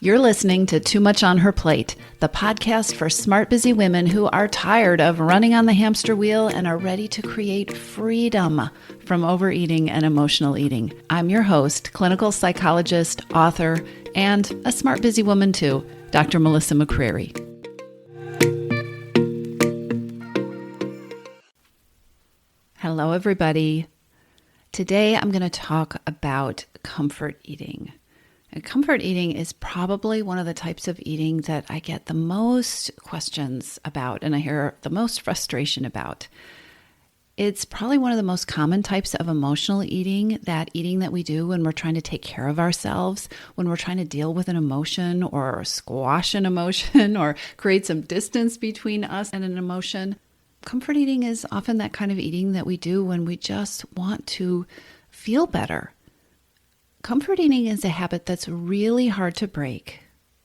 You're listening to Too Much on Her Plate, the podcast for smart, busy women who are tired of running on the hamster wheel and are ready to create freedom from overeating and emotional eating. I'm your host, clinical psychologist, author, and a smart, busy woman too, Dr. Melissa McCreary. Hello, everybody. Today, I'm going to talk about comfort eating. And comfort eating is probably one of the types of eating that I get the most questions about and I hear the most frustration about. It's probably one of the most common types of emotional eating that we do when we're trying to take care of ourselves, when we're trying to deal with an emotion or squash an emotion or create some distance between us and an emotion. Comfort eating is often that kind of eating that we do when we just want to feel better. Comfort eating is a habit that's really hard to break,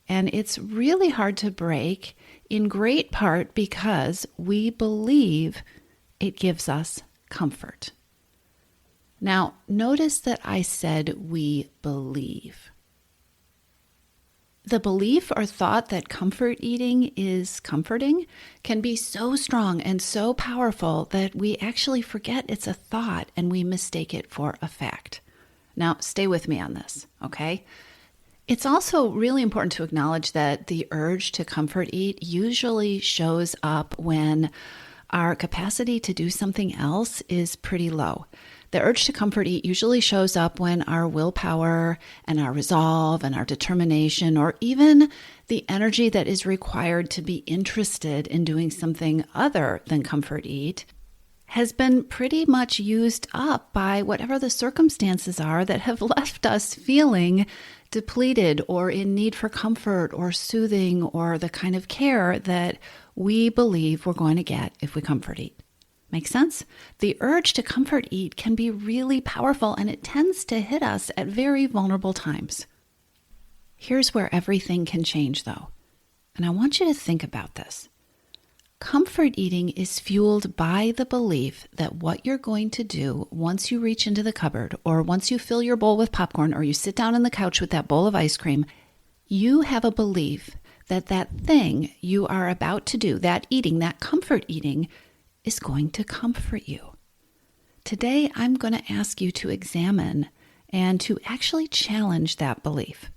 and it's really hard to break in great part because we believe it gives us comfort. Now, notice that I said we believe. The belief or thought that comfort eating is comforting can be so strong and so powerful that we actually forget it's a thought and we mistake it for a fact. Now, stay with me on this, okay? It's also really important to acknowledge that the urge to comfort eat usually shows up when our capacity to do something else is pretty low. The urge to comfort eat usually shows up when our willpower and our resolve and our determination, or even the energy that is required to be interested in doing something other than comfort eat, has been pretty much used up by whatever the circumstances are that have left us feeling depleted or in need for comfort or soothing or the kind of care that we believe we're going to get if we comfort eat. Make sense? The urge to comfort eat can be really powerful and it tends to hit us at very vulnerable times. Here's where everything can change though, and I want you to think about this. Comfort eating is fueled by the belief that what you're going to do once you reach into the cupboard or once you fill your bowl with popcorn or you sit down on the couch with that bowl of ice cream, you have a belief that that thing you are about to do, that eating, that comfort eating, is going to comfort you. Today, I'm going to ask you to examine and to actually challenge that belief.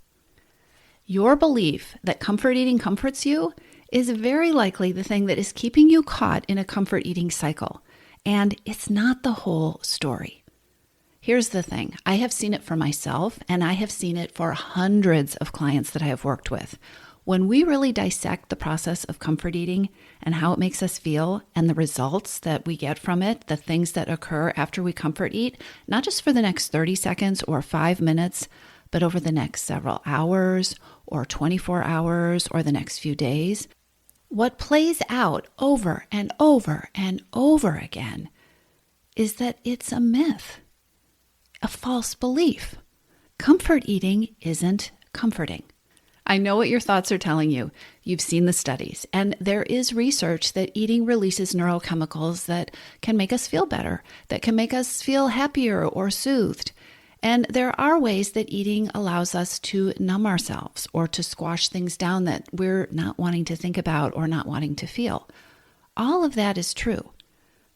Your belief that comfort eating comforts you is very likely the thing that is keeping you caught in a comfort eating cycle. And it's not the whole story. Here's the thing. I have seen it for myself, and I have seen it for hundreds of clients that I have worked with. When we really dissect the process of comfort eating and how it makes us feel and the results that we get from it, the things that occur after we comfort eat, not just for the next 30 seconds or 5 minutes, but over the next several hours or 24 hours or the next few days, what plays out over and over and over again is that it's a myth, a false belief. Comfort eating isn't comforting. I know what your thoughts are telling you. You've seen the studies, and there is research that eating releases neurochemicals that can make us feel better, that can make us feel happier or soothed. And there are ways that eating allows us to numb ourselves or to squash things down that we're not wanting to think about or not wanting to feel. All of that is true.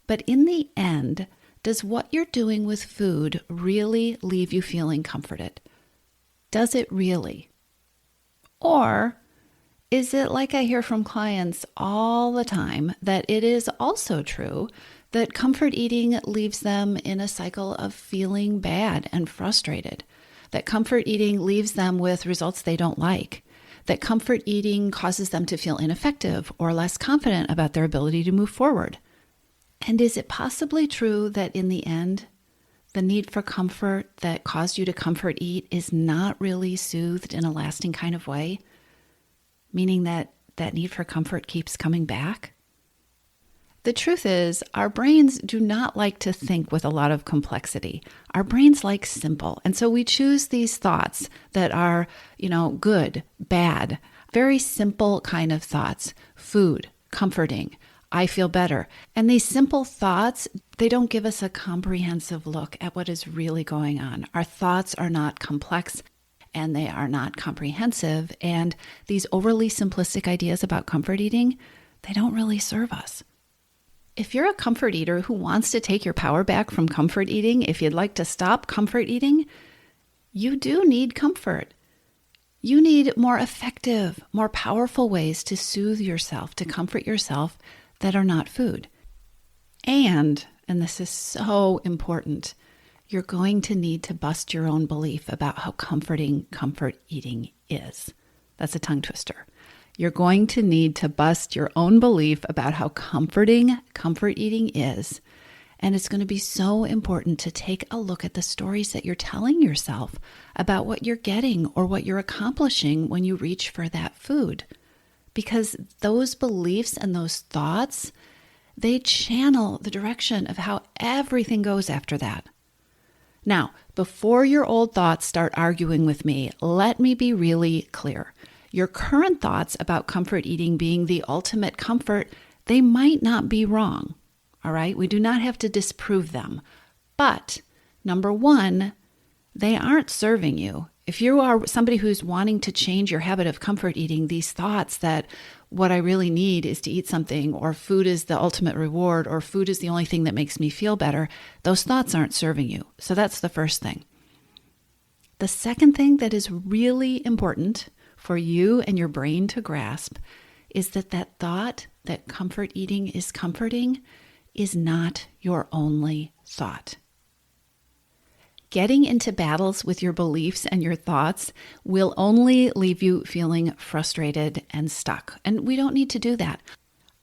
But in the end, does what you're doing with food really leave you feeling comforted? Does it really? Or is it like I hear from clients all the time that it is also true that comfort eating leaves them in a cycle of feeling bad and frustrated, that comfort eating leaves them with results they don't like, that comfort eating causes them to feel ineffective or less confident about their ability to move forward? And is it possibly true that in the end, the need for comfort that caused you to comfort eat is not really soothed in a lasting kind of way, meaning that that need for comfort keeps coming back? The truth is, our brains do not like to think with a lot of complexity. Our brains like simple. And so we choose these thoughts that are, good, bad, very simple kind of thoughts. Food, comforting, I feel better. And these simple thoughts, they don't give us a comprehensive look at what is really going on. Our thoughts are not complex. and they are not comprehensive. And these overly simplistic ideas about comfort eating, they don't really serve us. If you're a comfort eater who wants to take your power back from comfort eating, if you'd like to stop comfort eating, you do need comfort. You need more effective, more powerful ways to soothe yourself, to comfort yourself that are not food. And this is so important, you're going to need to bust your own belief about how comforting comfort eating is. That's a tongue twister. You're going to need to bust your own belief about how comforting comfort eating is. And it's going to be so important to take a look at the stories that you're telling yourself about what you're getting or what you're accomplishing when you reach for that food. Because those beliefs and those thoughts, they channel the direction of how everything goes after that. Now, before your old thoughts start arguing with me, let me be really clear. Your current thoughts about comfort eating being the ultimate comfort, they might not be wrong. All right? We do not have to disprove them. But number one, they aren't serving you. If you are somebody who's wanting to change your habit of comfort eating, these thoughts that what I really need is to eat something, or food is the ultimate reward, or food is the only thing that makes me feel better, those thoughts aren't serving you. So that's the first thing. The second thing that is really important for you and your brain to grasp is that thought that comfort eating is comforting is not your only thought. Getting into battles with your beliefs and your thoughts will only leave you feeling frustrated and stuck. And we don't need to do that.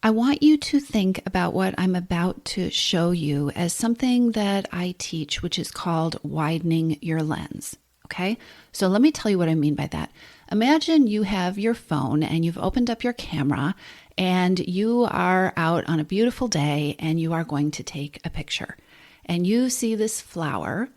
I want you to think about what I'm about to show you as something that I teach, which is called widening your lens. Okay? So let me tell you what I mean by that. Imagine you have your phone and you've opened up your camera and you are out on a beautiful day and you are going to take a picture. And you see this flower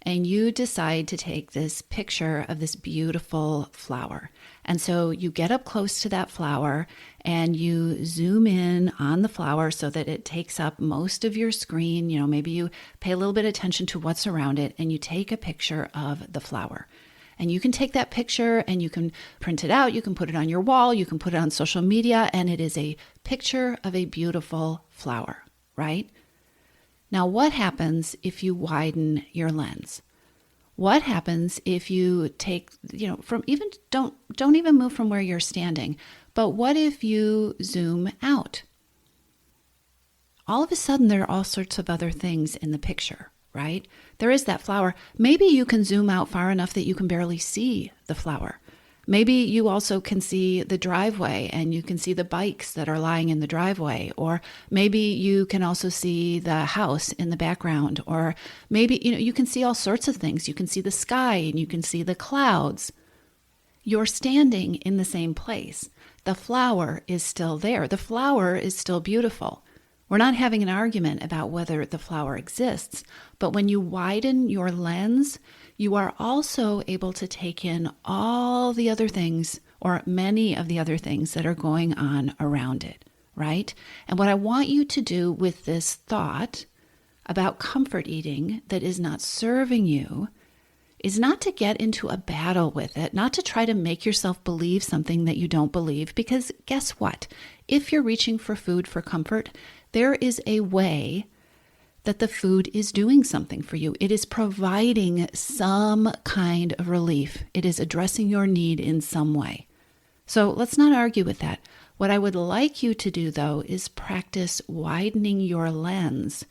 and you decide to take this picture of this beautiful flower. And so you get up close to that flower and you zoom in on the flower so that it takes up most of your screen. You know, maybe you pay a little bit of attention to what's around it and you take a picture of the flower. And you can take that picture and you can print it out, you can put it on your wall, you can put it on social media, and it is a picture of a beautiful flower, right? Now, what happens if you widen your lens? What happens if you take, from even don't even move from where you're standing, but what if you zoom out? All of a sudden, there are all sorts of other things in the picture, right? There is that flower. Maybe you can zoom out far enough that you can barely see the flower. Maybe you also can see the driveway and you can see the bikes that are lying in the driveway. Or maybe you can also see the house in the background. Or maybe, you can see all sorts of things. You can see the sky and you can see the clouds. You're standing in the same place. The flower is still there. The flower is still beautiful. We're not having an argument about whether the flower exists, but when you widen your lens, you are also able to take in all the other things, or many of the other things that are going on around it, right? And what I want you to do with this thought about comfort eating that is not serving you is not to get into a battle with it, not to try to make yourself believe something that you don't believe, because guess what? If you're reaching for food for comfort, there is a way that the food is doing something for you. It is providing some kind of relief. It is addressing your need in some way. So let's not argue with that. What I would like you to do, though, is practice widening your lens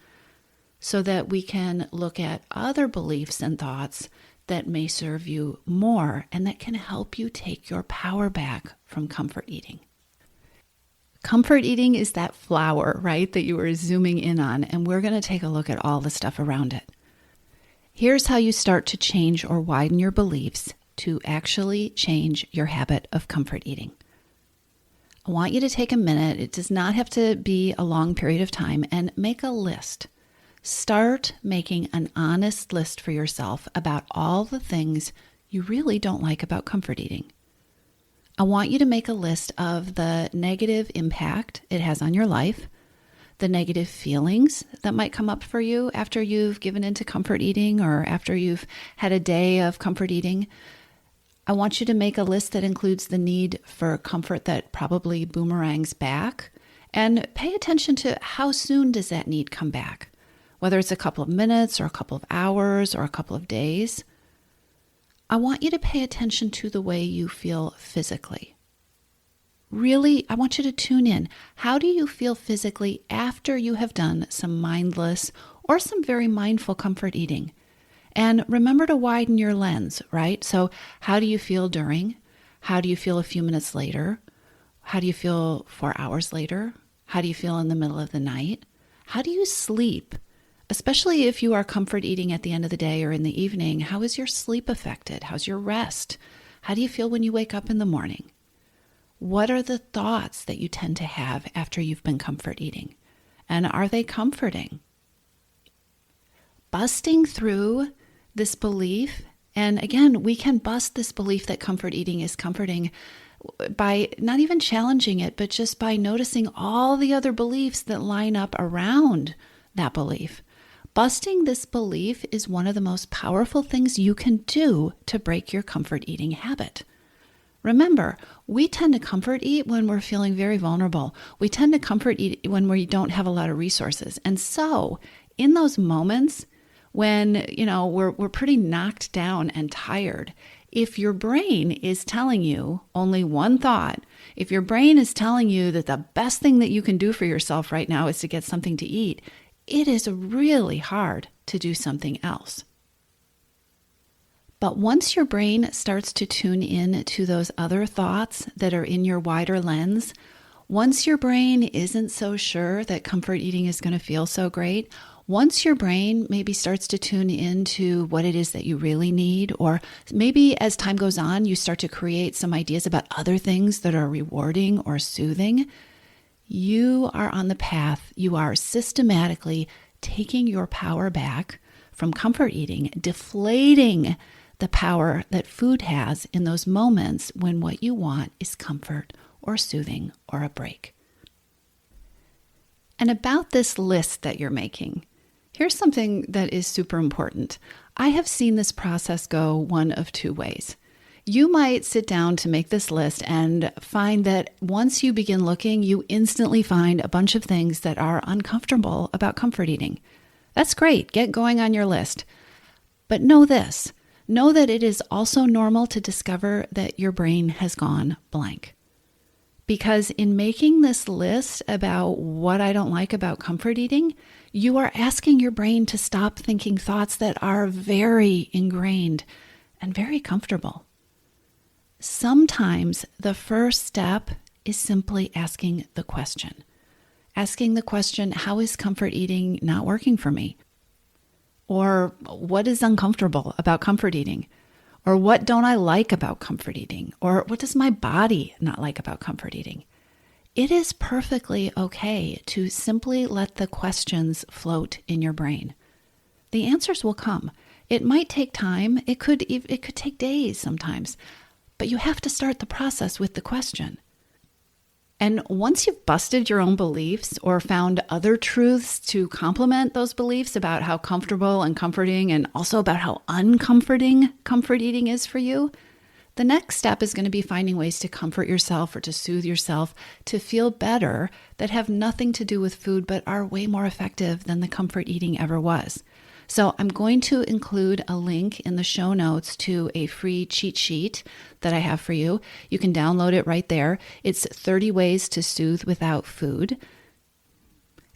so that we can look at other beliefs and thoughts that may serve you more and that can help you take your power back from comfort eating. Comfort eating is that flower, right, that you were zooming in on, and we're going to take a look at all the stuff around it. Here's how you start to change or widen your beliefs to actually change your habit of comfort eating. I want you to take a minute. It does not have to be a long period of time, and make a list. Start making an honest list for yourself about all the things you really don't like about comfort eating. I want you to make a list of the negative impact it has on your life, the negative feelings that might come up for you after you've given into comfort eating or after you've had a day of comfort eating. I want you to make a list that includes the need for comfort that probably boomerangs back, and pay attention to how soon does that need come back, whether it's a couple of minutes or a couple of hours or a couple of days. I want you to pay attention to the way you feel physically. Really, I want you to tune in. How do you feel physically after you have done some mindless or some very mindful comfort eating? And remember to widen your lens, right? So how do you feel during? How do you feel a few minutes later? How do you feel 4 hours later? How do you feel in the middle of the night? How do you sleep? Especially if you are comfort eating at the end of the day or in the evening, how is your sleep affected? How's your rest? How do you feel when you wake up in the morning? What are the thoughts that you tend to have after you've been comfort eating? And are they comforting? Busting through this belief, and again, we can bust this belief that comfort eating is comforting by not even challenging it, but just by noticing all the other beliefs that line up around that belief. Busting this belief is one of the most powerful things you can do to break your comfort eating habit. Remember, we tend to comfort eat when we're feeling very vulnerable. We tend to comfort eat when we don't have a lot of resources. And so in those moments when, we're pretty knocked down and tired, if your brain is telling you only one thought, if your brain is telling you that the best thing that you can do for yourself right now is to get something to eat, it is really hard to do something else. But once your brain starts to tune in to those other thoughts that are in your wider lens, once your brain isn't so sure that comfort eating is going to feel so great, once your brain maybe starts to tune into what it is that you really need, or maybe as time goes on, you start to create some ideas about other things that are rewarding or soothing, you are on the path. You are systematically taking your power back from comfort eating, deflating the power that food has in those moments when what you want is comfort or soothing or a break. And about this list that you're making, here's something that is super important. I have seen this process go one of two ways. You might sit down to make this list and find that once you begin looking, you instantly find a bunch of things that are uncomfortable about comfort eating. That's great. Get going on your list. But know this. Know that it is also normal to discover that your brain has gone blank. Because in making this list about what I don't like about comfort eating, you are asking your brain to stop thinking thoughts that are very ingrained and very comfortable. Sometimes the first step is simply asking the question. Asking the question, how is comfort eating not working for me? Or what is uncomfortable about comfort eating? Or what don't I like about comfort eating? Or what does my body not like about comfort eating? It is perfectly okay to simply let the questions float in your brain. The answers will come. It might take time. It could take days sometimes. But you have to start the process with the question. And once you've busted your own beliefs or found other truths to complement those beliefs about how comfortable and comforting and also about how uncomforting comfort eating is for you, the next step is going to be finding ways to comfort yourself or to soothe yourself to feel better that have nothing to do with food but are way more effective than the comfort eating ever was. So I'm going to include a link in the show notes to a free cheat sheet that I have for you. You can download it right there. It's 30 ways to soothe without food.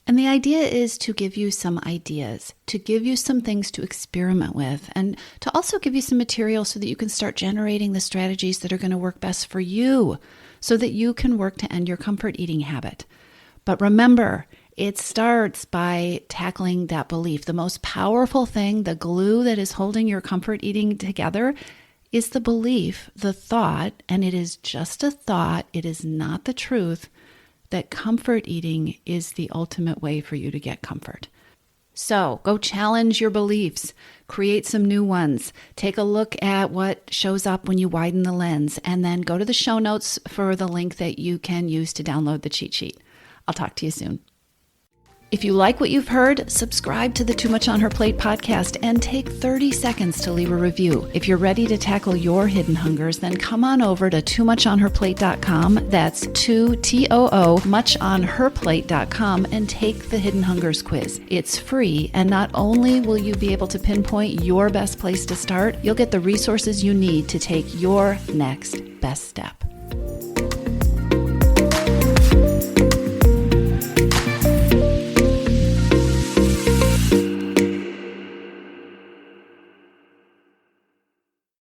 And the idea is to give you some ideas, to give you some things to experiment with, and to also give you some material so that you can start generating the strategies that are going to work best for you so that you can work to end your comfort eating habit. But remember, it starts by tackling that belief. The most powerful thing, the glue that is holding your comfort eating together, is the belief, the thought, and it is just a thought, it is not the truth, that comfort eating is the ultimate way for you to get comfort. So go challenge your beliefs, create some new ones, take a look at what shows up when you widen the lens, and then go to the show notes for the link that you can use to download the cheat sheet. I'll talk to you soon. If you like what you've heard, subscribe to the Too Much on Her Plate podcast and take 30 seconds to leave a review. If you're ready to tackle your hidden hungers, then come on over to toomuchonherplate.com. That's 2TOO muchonherplate.com and take the Hidden Hungers quiz. It's free, and not only will you be able to pinpoint your best place to start, you'll get the resources you need to take your next best step.